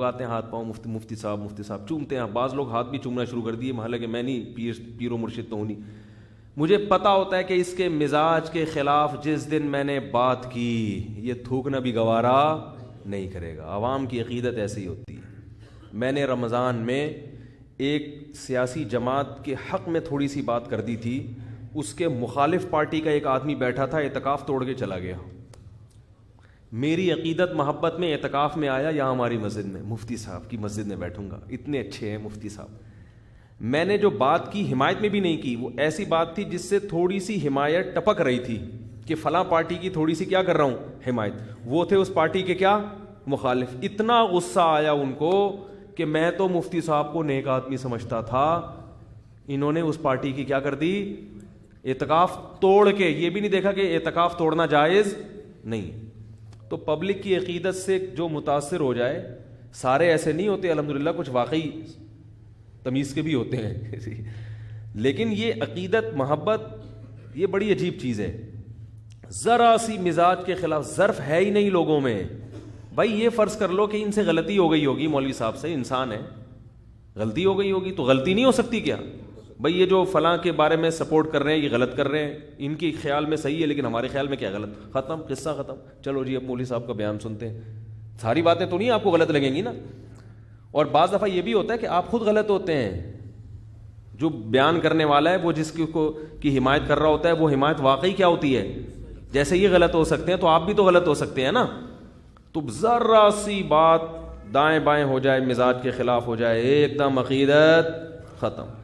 لوگ آتے ہیں ہاتھ پاؤں مفتی صاحب چومتے ہیں. بعض لوگ ہاتھ بھی چومنا شروع کر دیے, حالانکہ میں نہیں پیر و مرشد تو ہوں نہیں. مجھے پتا ہوتا ہے کہ اس کے مزاج کے خلاف جس دن میں نے بات کی یہ تھوکنا بھی گوارا نہیں کرے گا. عوام کی عقیدت ایسی ہوتی ہے. میں نے رمضان میں ایک سیاسی جماعت کے حق میں تھوڑی سی بات کر دی تھی, اس کے مخالف پارٹی کا ایک آدمی بیٹھا تھا, اعتکاف توڑ کے چلا گیا. میری عقیدت محبت میں اعتکاف میں آیا یہاں ہماری مسجد میں, مفتی صاحب کی مسجد میں بیٹھوں گا, اتنے اچھے ہیں مفتی صاحب. میں نے جو بات کی حمایت میں بھی نہیں کی, وہ ایسی بات تھی جس سے تھوڑی سی حمایت ٹپک رہی تھی کہ فلاں پارٹی کی تھوڑی سی کیا کر رہا ہوں حمایت, وہ تھے اس پارٹی کے کیا مخالف. اتنا غصہ آیا ان کو کہ میں تو مفتی صاحب کو نیک آدمی سمجھتا تھا, انہوں نے اس پارٹی کی کیا کر دی اعتکاف توڑ کے. یہ بھی نہیں دیکھا کہ اعتکاف توڑنا جائز نہیں. تو پبلک کی عقیدت سے جو متاثر ہو جائے, سارے ایسے نہیں ہوتے الحمدللہ, کچھ واقعی تمیز کے بھی ہوتے ہیں لیکن یہ عقیدت محبت یہ بڑی عجیب چیز ہے. ذرا سی مزاج کے خلاف ظرف ہے ہی نہیں لوگوں میں. بھائی یہ فرض کر لو کہ ان سے غلطی ہو گئی ہوگی, مولوی صاحب سے, انسان ہے, غلطی ہو گئی ہوگی, تو غلطی نہیں ہو سکتی کیا؟ بھائی یہ جو فلاں کے بارے میں سپورٹ کر رہے ہیں یہ غلط کر رہے ہیں, ان کے خیال میں صحیح ہے لیکن ہمارے خیال میں کیا غلط, ختم, قصہ ختم. چلو جی اب مولوی صاحب کا بیان سنتے ہیں. ساری باتیں تو نہیں آپ کو غلط لگیں گی نا. اور بعض دفعہ یہ بھی ہوتا ہے کہ آپ خود غلط ہوتے ہیں, جو بیان کرنے والا ہے وہ جس کی حمایت کر رہا ہوتا ہے وہ حمایت واقعی کیا ہوتی ہے, جیسے یہ غلط ہو سکتے ہیں تو آپ بھی تو غلط ہو سکتے ہیں نا. تو ذرا سی بات دائیں بائیں ہو جائے, مزاج کے خلاف ہو جائے, ایک دم عقیدت ختم.